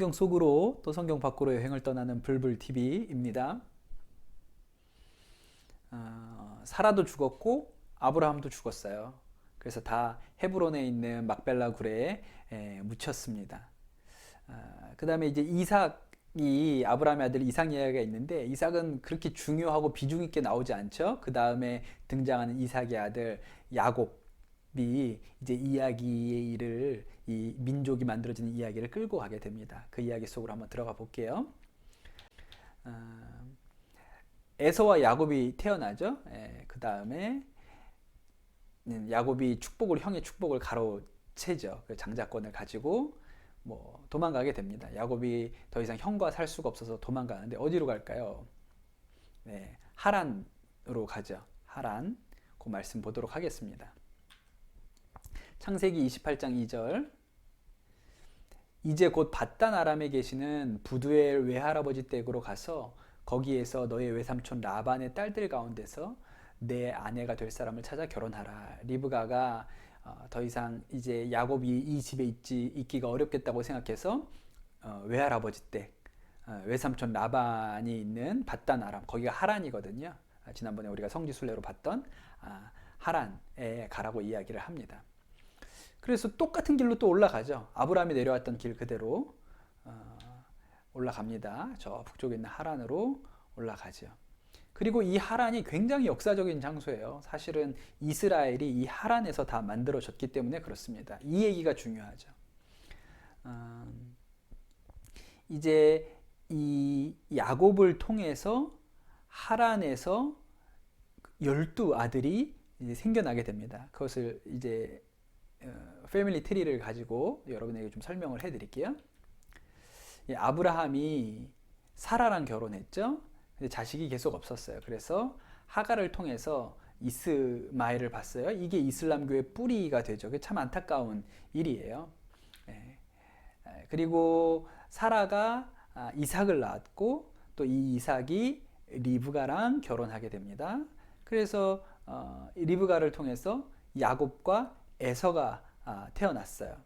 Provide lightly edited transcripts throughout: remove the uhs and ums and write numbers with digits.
성경 속으로 또 성경 밖으로 여행을 떠나는 불불TV입니다. 사라도 죽었고 아브라함도 죽었어요. 그래서 다 헤브론에 있는 막벨라 굴에 묻혔습니다. 그 다음에 이제 이삭이 아브라함의 아들 이삭 이야기가 있는데, 이삭은 그렇게 중요하고 비중 있게 나오지 않죠. 그 다음에 등장하는 이삭의 아들 야곱이 이제 이야기를, 이 민족이 만들어지는 이야기를 끌고 가게 됩니다. 그 이야기 속으로 한번 들어가 볼게요. 에서와 야곱이 태어나죠. 그 다음에 야곱이 형의 축복을 가로채죠. 그 장자권을 가지고 도망가게 됩니다. 야곱이 더 이상 형과 살 수가 없어서 도망가는데 어디로 갈까요? 하란으로 가죠. 하란. 그 말씀 보도록 하겠습니다. 창세기 28장 2절. 이제 곧 밧단 아람에 계시는 부두엘 외할아버지 댁으로 가서 거기에서 너의 외삼촌 라반의 딸들 가운데서 내 아내가 될 사람을 찾아 결혼하라. 리브가가 더 이상 이제 야곱이 이 집에 있기가 어렵겠다고 생각해서 외할아버지 댁, 외삼촌 라반이 있는 밧단 아람, 거기가 하란이거든요. 지난번에 우리가 성지순례로 봤던 하란에 가라고 이야기를 합니다. 그래서 똑같은 길로 또 올라가죠. 아브라함이 내려왔던 길 그대로 올라갑니다. 저 북쪽에 있는 하란으로 올라가죠. 그리고 이 하란이 굉장히 역사적인 장소예요. 사실은 이스라엘이 이 하란에서 다 만들어졌기 때문에 그렇습니다. 이 얘기가 중요하죠. 이제 이 야곱을 통해서 하란에서 12아들이 이제 생겨나게 됩니다. 그것을 이제 패밀리 트리를 가지고 여러분에게 좀 설명을 해드릴게요. 아브라함이 사라랑 결혼했죠. 근데 자식이 계속 없었어요. 그래서 하갈을 통해서 이스마엘을 봤어요. 이게 이슬람교의 뿌리가 되죠. 그게 참 안타까운 일이에요. 그리고 사라가 이삭을 낳았고, 또 이 이삭이 리브가랑 결혼하게 됩니다. 그래서 리브가를 통해서 야곱과 에서가 태어났어요.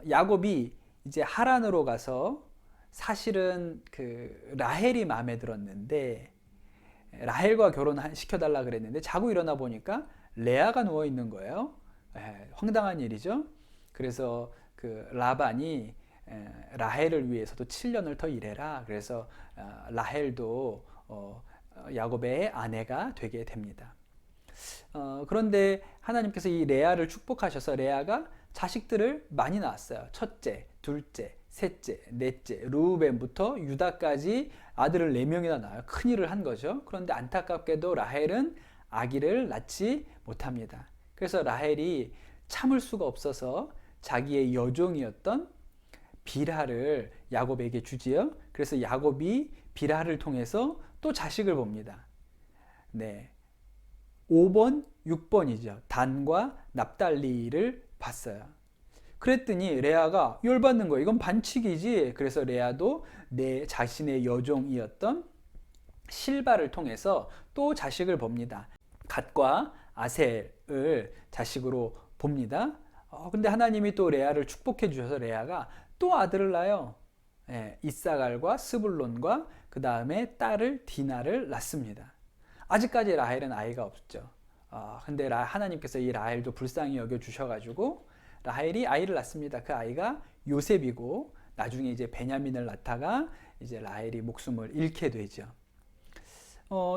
야곱이 이제 하란으로 가서 사실은 그 라헬이 마음에 들었는데, 라헬과 결혼시켜달라 그랬는데 자고 일어나 보니까 레아가 누워 있는 거예요. 황당한 일이죠. 그래서 그 라반이 라헬을 위해서도 7년을 더 일해라. 그래서 라헬도 야곱의 아내가 되게 됩니다. 그런데 하나님께서 이 레아를 축복하셔서 레아가 자식들을 많이 낳았어요. 첫째, 둘째, 셋째, 넷째, 르우벤부터 유다까지 아들을 4명이나 낳아요. 큰일을 한 거죠. 그런데 안타깝게도 라헬은 아기를 낳지 못합니다. 그래서 라헬이 참을 수가 없어서 자기의 여종이었던 빌하를 야곱에게 주지요. 그래서 야곱이 빌하를 통해서 또 자식을 봅니다. 5번, 6번이죠. 단과 납달리를 봤어요. 그랬더니 레아가 열받는 거예요. 이건 반칙이지. 그래서 레아도 내 자신의 여종이었던 실바를 통해서 또 자식을 봅니다. 갓과 아셀을 자식으로 봅니다. 근데 하나님이 또 레아를 축복해 주셔서 레아가 또 아들을 낳아요. 이사갈과 스불론과 그 다음에 딸을 디나를 낳습니다. 아직까지 라헬은 아이가 없죠. 근데 하나님께서 이 라헬도 불쌍히 여겨 주셔가지고 라헬이 아이를 낳습니다. 그 아이가 요셉이고, 나중에 이제 베냐민을 낳다가 이제 라헬이 목숨을 잃게 되죠.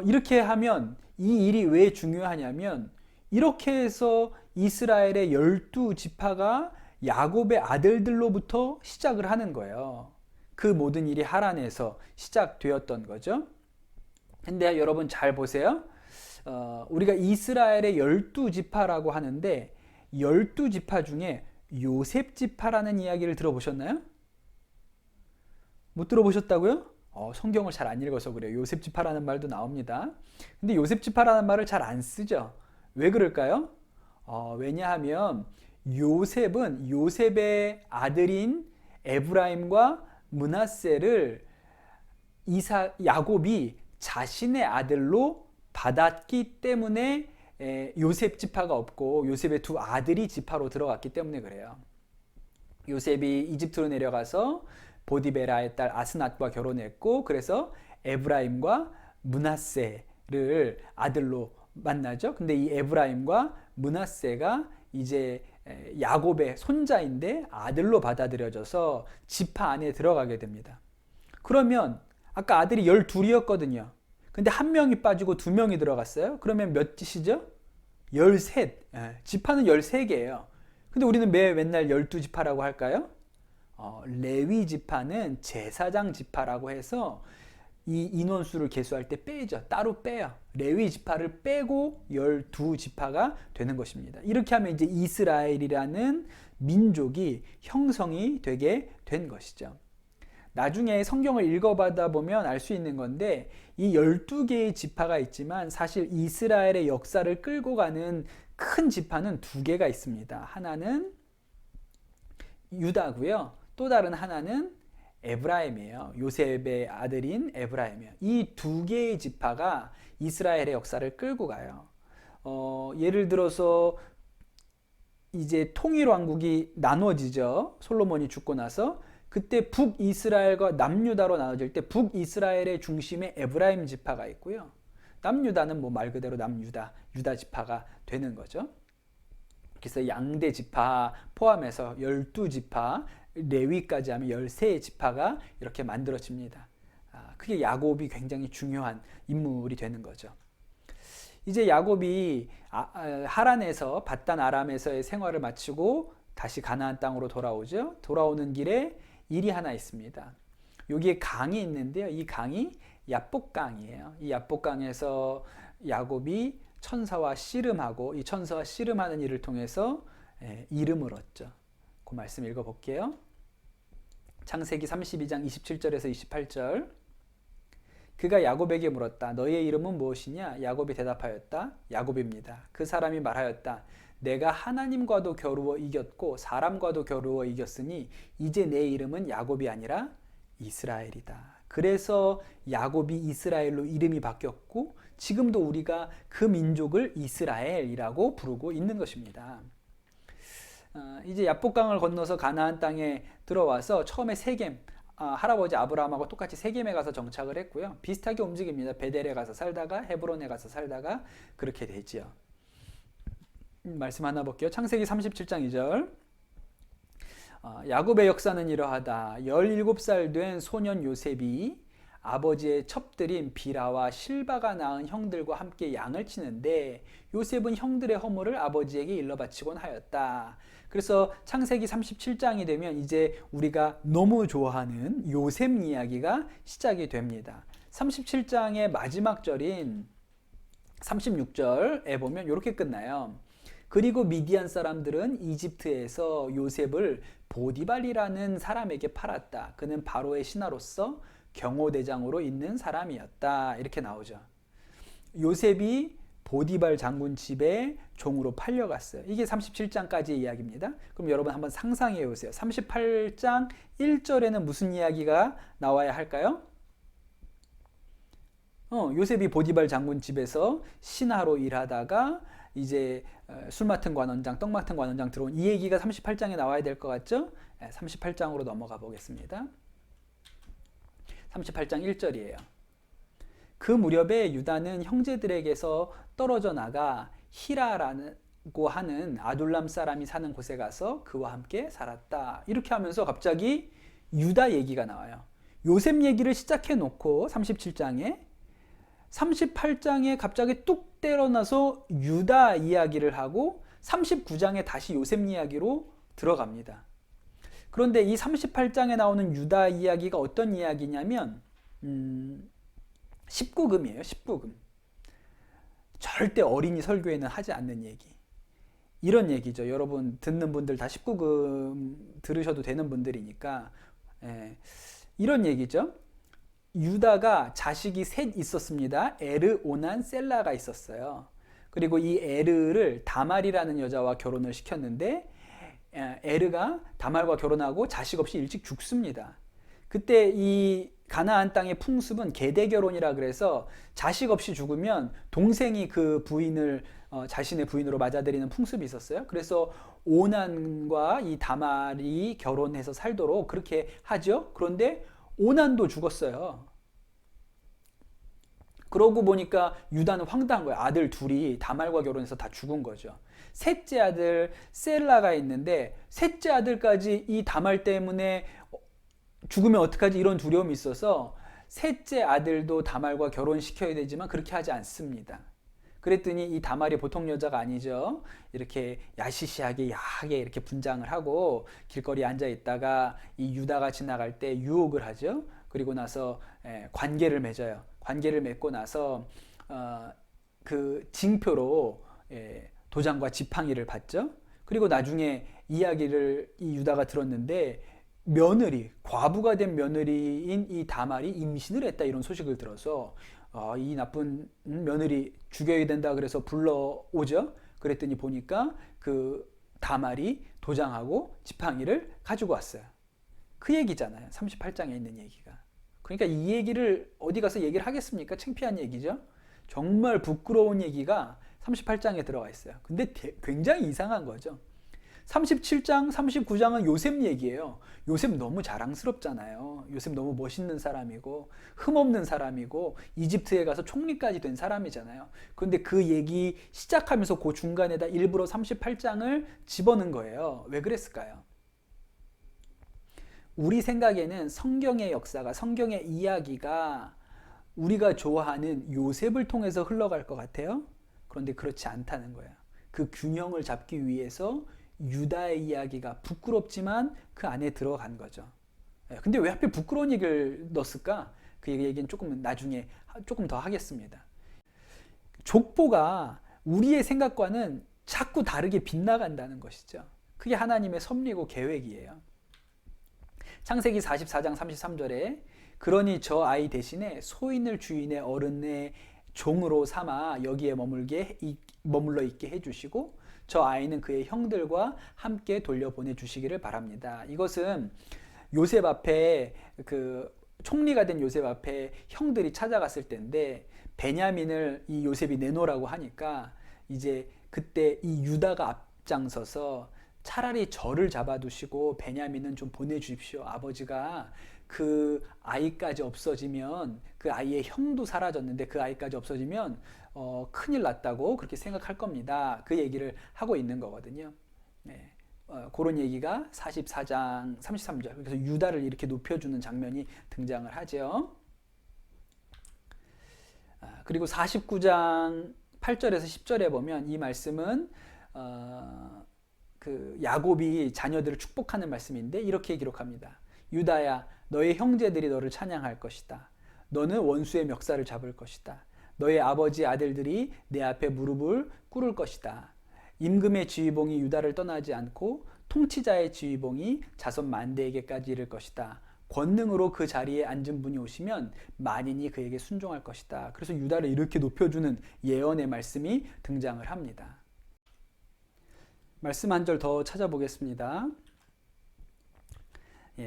이렇게 하면 이 일이 왜 중요하냐면, 이렇게 해서 이스라엘의 12지파가 야곱의 아들들로부터 시작을 하는 거예요. 그 모든 일이 하란에서 시작되었던 거죠. 근데 여러분 잘 보세요. 우리가 이스라엘의 12지파라고 하는데 12지파 중에 요셉지파라는 이야기를 들어보셨나요? 못 들어보셨다고요? 성경을 잘 안 읽어서 그래요. 요셉지파라는 말도 나옵니다. 근데 요셉지파라는 말을 잘 안 쓰죠. 왜 그럴까요? 왜냐하면 요셉은 요셉의 아들인 에브라임과 므낫세를 야곱이 자신의 아들로 받았기 때문에 요셉 지파가 없고 요셉의 두 아들이 지파로 들어갔기 때문에 그래요. 요셉이 이집트로 내려가서 보디베라의 딸 아스낫과 결혼했고, 그래서 에브라임과 므낫세를 아들로 만나죠. 근데 이 에브라임과 므낫세가 이제 야곱의 손자인데 아들로 받아들여져서 지파 안에 들어가게 됩니다. 그러면 아까 아들이 12이었거든요. 근데 한 명이 빠지고 두 명이 들어갔어요. 그러면 몇 짓이죠? 13. 지파는 13개예요. 근데 우리는 맨날 12지파라고 할까요? 레위 지파는 제사장 지파라고 해서 이 인원수를 계수할 때 빼죠. 따로 빼요. 레위 지파를 빼고 12지파가 되는 것입니다. 이렇게 하면 이제 이스라엘이라는 민족이 형성이 되게 된 것이죠. 나중에 성경을 읽어보다 보면 알 수 있는 건데, 이 12개의 지파가 있지만 사실 이스라엘의 역사를 끌고 가는 큰 지파는 두 개가 있습니다. 하나는 유다고요. 또 다른 하나는 에브라임이에요. 요셉의 아들인 에브라임이에요. 이 두 개의 지파가 이스라엘의 역사를 끌고 가요. 예를 들어서 이제 통일 왕국이 나눠지죠. 솔로몬이 죽고 나서. 그때 북이스라엘과 남유다로 나눠질 때 북이스라엘의 중심에 에브라임 지파가 있고요. 남유다는 뭐 말 그대로 남유다, 유다 지파가 되는 거죠. 그래서 양대 지파 포함해서 12지파, 레위까지 하면 13지파가 이렇게 만들어집니다. 그게 야곱이 굉장히 중요한 인물이 되는 거죠. 이제 야곱이 하란에서 밧단 아람에서의 생활을 마치고 다시 가나안 땅으로 돌아오죠. 돌아오는 길에 일이 하나 있습니다. 여기에 강이 있는데요. 이 강이 야복강이에요. 이 야복강에서 야곱이 천사와 씨름하고, 이 천사와 씨름하는 일을 통해서 이름을 얻죠. 그 말씀 읽어볼게요. 창세기 32장 27절에서 28절. 그가 야곱에게 물었다. 너의 이름은 무엇이냐? 야곱이 대답하였다. 야곱입니다. 그 사람이 말하였다. 내가 하나님과도 겨루어 이겼고 사람과도 겨루어 이겼으니 이제 내 이름은 야곱이 아니라 이스라엘이다. 그래서 야곱이 이스라엘로 이름이 바뀌었고 지금도 우리가 그 민족을 이스라엘이라고 부르고 있는 것입니다. 이제 야복강을 건너서 가나안 땅에 들어와서 처음에 세겜, 할아버지 아브라함하고 똑같이 세겜에 가서 정착을 했고요. 비슷하게 움직입니다. 베델에 가서 살다가 헤브론에 가서 살다가 그렇게 되지요. 말씀 하나 볼게요. 창세기 37장 2절. 야곱의 역사는 이러하다. 17살 된 소년 요셉이 아버지의 첩들인 비라와 실바가 낳은 형들과 함께 양을 치는데 요셉은 형들의 허물을 아버지에게 일러 바치곤 하였다. 그래서 창세기 37장이 되면 이제 우리가 너무 좋아하는 요셉 이야기가 시작이 됩니다. 37장의 마지막 절인 36절에 보면 이렇게 끝나요. 그리고 미디안 사람들은 이집트에서 요셉을 보디발이라는 사람에게 팔았다. 그는 바로의 신하로서 경호대장으로 있는 사람이었다. 이렇게 나오죠. 요셉이 보디발 장군 집에 종으로 팔려갔어요. 이게 37장까지의 이야기입니다. 그럼 여러분 한번 상상해 보세요. 38장 1절에는 무슨 이야기가 나와야 할까요? 요셉이 보디발 장군 집에서 신하로 일하다가 이제 술 맡은 관원장, 떡 맡은 관원장 들어온 이 얘기가 38장에 나와야 될 것 같죠? 38장으로 넘어가 보겠습니다. 38장 1절이에요. 그 무렵에 유다는 형제들에게서 떨어져 나가 히라라고 하는 아둘람 사람이 사는 곳에 가서 그와 함께 살았다. 이렇게 하면서 갑자기 유다 얘기가 나와요. 요셉 얘기를 시작해 놓고 38장에 갑자기 뚝 때려놔서 유다 이야기를 하고 39장에 다시 요셉 이야기로 들어갑니다. 그런데 이 38장에 나오는 유다 이야기가 어떤 이야기냐면 19금이에요. 19금. 절대 어린이 설교에는 하지 않는 얘기. 이런 얘기죠. 여러분 듣는 분들 다 19금 들으셔도 되는 분들이니까 이런 얘기죠. 유다가 자식이 셋 있었습니다. 에르, 오난, 셀라가 있었어요. 그리고 이 에르를 다말이라는 여자와 결혼을 시켰는데 에르가 다말과 결혼하고 자식 없이 일찍 죽습니다. 그때 이 가나안 땅의 풍습은 계대 결혼이라 그래서 자식 없이 죽으면 동생이 그 부인을 자신의 부인으로 맞아들이는 풍습이 있었어요. 그래서 오난과 이 다말이 결혼해서 살도록 그렇게 하죠. 그런데 오난도 죽었어요. 그러고 보니까 유다는 황당한 거예요. 아들 둘이 다말과 결혼해서 다 죽은 거죠. 셋째 아들 셀라가 있는데 셋째 아들까지 이 다말 때문에 죽으면 어떡하지 이런 두려움이 있어서 셋째 아들도 다말과 결혼시켜야 되지만 그렇게 하지 않습니다. 그랬더니 이 다말이 보통 여자가 아니죠. 이렇게 야시시하게 야하게 이렇게 분장을 하고 길거리에 앉아 있다가 이 유다가 지나갈 때 유혹을 하죠. 그리고 나서 관계를 맺어요. 관계를 맺고 나서 그 징표로 도장과 지팡이를 받죠. 그리고 나중에 이야기를 이 유다가 들었는데 며느리, 과부가 된 며느리인 이 다말이 임신을 했다 이런 소식을 들어서 이 나쁜 며느리 죽여야 된다 그래서 불러오죠. 그랬더니 보니까 그 다말이 도장하고 지팡이를 가지고 왔어요. 그 얘기잖아요. 38장에 있는 얘기가. 그러니까 이 얘기를 어디 가서 얘기를 하겠습니까? 창피한 얘기죠. 정말 부끄러운 얘기가 38장에 들어가 있어요. 근데 굉장히 이상한 거죠. 37장, 39장은 요셉 얘기예요. 요셉 너무 자랑스럽잖아요. 요셉 너무 멋있는 사람이고 흠없는 사람이고 이집트에 가서 총리까지 된 사람이잖아요. 그런데 그 얘기 시작하면서 그 중간에다 일부러 38장을 집어넣은 거예요. 왜 그랬을까요? 우리 생각에는 성경의 역사가, 성경의 이야기가 우리가 좋아하는 요셉을 통해서 흘러갈 것 같아요. 그런데 그렇지 않다는 거예요. 그 균형을 잡기 위해서 유다의 이야기가 부끄럽지만 그 안에 들어간 거죠. 근데 왜 하필 부끄러운 얘기를 넣었을까? 그 얘기는 조금 나중에 조금 더 하겠습니다. 족보가 우리의 생각과는 자꾸 다르게 빗나간다는 것이죠. 그게 하나님의 섭리고 계획이에요. 창세기 44장 33절에 그러니 저 아이 대신에 소인을 주인의 어른의 종으로 삼아 여기에 머물러 있게 해주시고 저 아이는 그의 형들과 함께 돌려보내 주시기를 바랍니다. 이것은 요셉 앞에 그 총리가 된 요셉 앞에 형들이 찾아갔을 때인데 베냐민을 이 요셉이 내놓으라고 하니까 이제 그때 이 유다가 앞장서서 차라리 저를 잡아두시고 베냐민은 좀 보내주십시오. 아버지가 그 아이까지 없어지면 그 아이의 형도 사라졌는데 그 아이까지 없어지면 큰일 났다고 그렇게 생각할 겁니다. 그 얘기를 하고 있는 거거든요. 네. 그런 얘기가 44장 33절 그래서 유다를 이렇게 높여주는 장면이 등장을 하죠. 그리고 49장 8절에서 10절에 보면 이 말씀은 그 야곱이 자녀들을 축복하는 말씀인데 이렇게 기록합니다. 유다야 너의 형제들이 너를 찬양할 것이다. 너는 원수의 멱살을 잡을 것이다. 너의 아버지 아들들이 내 앞에 무릎을 꿇을 것이다. 임금의 지휘봉이 유다를 떠나지 않고 통치자의 지휘봉이 자손 만대에게까지 이를 것이다. 권능으로 그 자리에 앉은 분이 오시면 만인이 그에게 순종할 것이다. 그래서 유다를 이렇게 높여주는 예언의 말씀이 등장을 합니다. 말씀 한 절 더 찾아보겠습니다.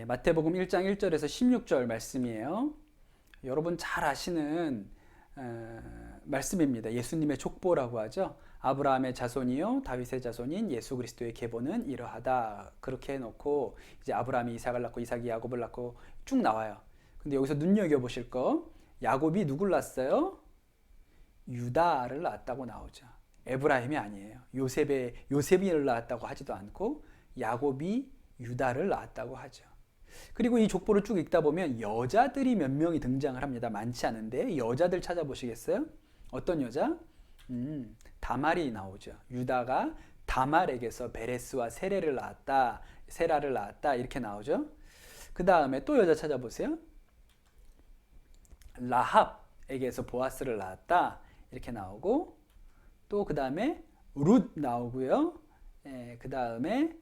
마태복음 1장 1절에서 16절 말씀이에요. 여러분 잘 아시는 말씀입니다. 예수님의 족보라고 하죠. 아브라함의 자손이요 다윗의 자손인 예수 그리스도의 계보는 이러하다. 그렇게 해놓고 이제 아브라함이 이삭을 낳고 이삭이 야곱을 낳고 쭉 나와요. 근데 여기서 눈여겨보실 거 야곱이 누굴 낳았어요? 유다를 낳았다고 나오죠. 에브라임이 아니에요. 요셉이를 낳았다고 하지도 않고 야곱이 유다를 낳았다고 하죠. 그리고 이 족보를 쭉 읽다 보면 여자들이 몇 명이 등장을 합니다. 많지 않은데 여자들 찾아보시겠어요? 어떤 여자? 다말이 나오죠. 유다가 다말에게서 베레스와 세라를 낳았다 이렇게 나오죠. 그 다음에 또 여자 찾아보세요. 라합에게서 보아스를 낳았다 이렇게 나오고 또 그 다음에 룻 나오고요. 그 다음에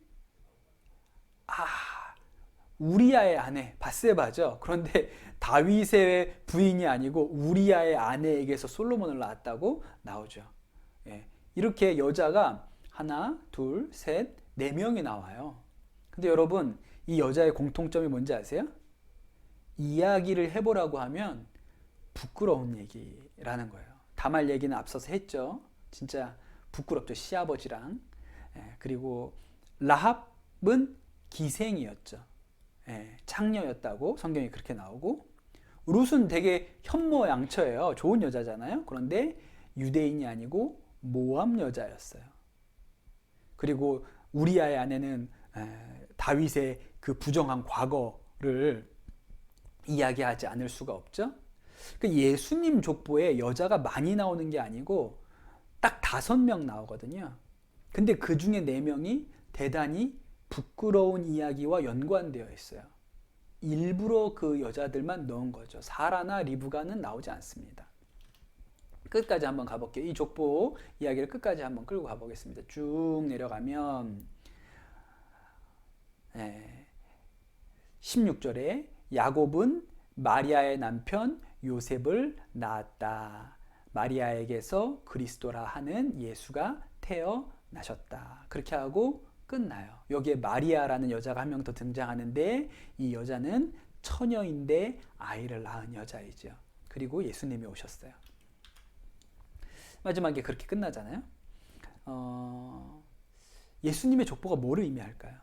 우리아의 아내 바세바죠. 그런데 다윗의 부인이 아니고 우리아의 아내에게서 솔로몬을 낳았다고 나오죠. 이렇게 여자가 하나, 둘, 셋, 네 명이 나와요. 근데 여러분 이 여자의 공통점이 뭔지 아세요? 이야기를 해보라고 하면 부끄러운 얘기라는 거예요. 다말 얘기는 앞서서 했죠. 진짜 부끄럽죠. 시아버지랑. 그리고 라합은 기생이었죠. 창녀였다고 성경이 그렇게 나오고, 룻은 되게 현모양처예요. 좋은 여자잖아요. 그런데 유대인이 아니고 모압 여자였어요. 그리고 우리아의 아내는 다윗의 그 부정한 과거를 이야기하지 않을 수가 없죠. 예수님 족보에 여자가 많이 나오는 게 아니고 딱 5명 나오거든요. 근데 그 중에 4명이 대단히 부끄러운 이야기와 연관되어 있어요. 일부러 그 여자들만 넣은 거죠. 사라나 리브가는 나오지 않습니다. 끝까지 한번 가볼게요. 이 족보 이야기를 끝까지 한번 끌고 가보겠습니다. 쭉 내려가면 16절에 야곱은 마리아의 남편 요셉을 낳았다. 마리아에게서 그리스도라 하는 예수가 태어나셨다. 그렇게 하고 끝나요. 여기에 마리아라는 여자가 한 명 더 등장하는데, 이 여자는 처녀인데 아이를 낳은 여자이죠. 그리고 예수님이 오셨어요. 마지막에 그렇게 끝나잖아요. 예수님의 족보가 뭐를 의미할까요?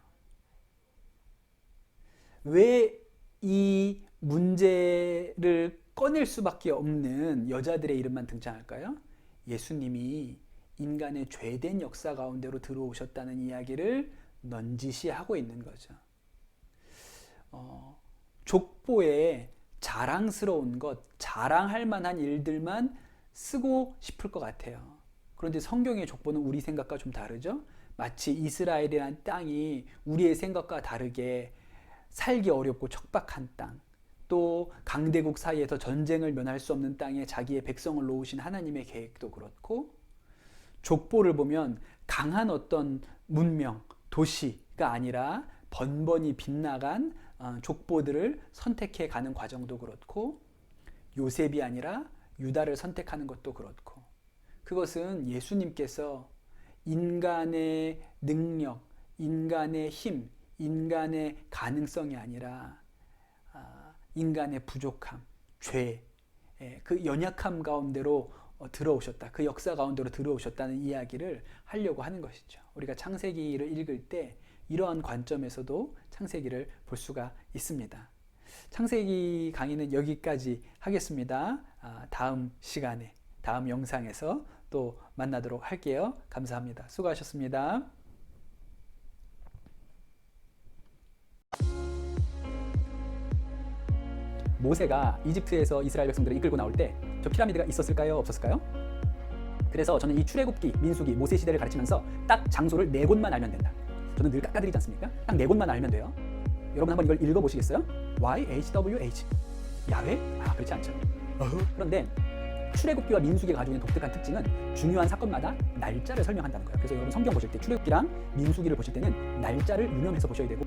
왜 이 문제를 꺼낼 수밖에 없는 여자들의 이름만 등장할까요? 예수님이 인간의 죄된 역사 가운데로 들어오셨다는 이야기를 넌지시하고 있는 거죠. 족보에 자랑스러운 것, 자랑할 만한 일들만 쓰고 싶을 것 같아요. 그런데 성경의 족보는 우리 생각과 좀 다르죠? 마치 이스라엘이라는 땅이 우리의 생각과 다르게 살기 어렵고 척박한 땅, 또 강대국 사이에서 전쟁을 면할 수 없는 땅에 자기의 백성을 놓으신 하나님의 계획도 그렇고, 족보를 보면 강한 어떤 문명, 도시가 아니라 번번이 빗나간 족보들을 선택해 가는 과정도 그렇고, 요셉이 아니라 유다를 선택하는 것도 그렇고, 그것은 예수님께서 인간의 능력, 인간의 힘, 인간의 가능성이 아니라 인간의 부족함, 죄, 그 연약함 가운데로 들어오셨다. 그 역사 가운데로 들어오셨다는 이야기를 하려고 하는 것이죠. 우리가 창세기를 읽을 때 이러한 관점에서도 창세기를 볼 수가 있습니다. 창세기 강의는 여기까지 하겠습니다. 다음 시간에, 다음 영상에서 또 만나도록 할게요. 감사합니다. 수고하셨습니다. 모세가 이집트에서 이스라엘 백성들을 이끌고 나올 때 저 피라미드가 있었을까요? 없었을까요? 그래서 저는 이 출애굽기, 민수기, 모세 시대를 가르치면서 딱 장소를 4곳만 알면 된다. 저는 늘 깎아드리지 않습니까? 딱 4곳만 알면 돼요. 여러분 한번 이걸 읽어보시겠어요? YHWH 야훼? 그렇지 않죠. 그런데 출애굽기와 민수기가 가지고 있는 독특한 특징은 중요한 사건마다 날짜를 설명한다는 거예요. 그래서 여러분 성경 보실 때 출애굽기랑 민수기를 보실 때는 날짜를 유념해서 보셔야 되고,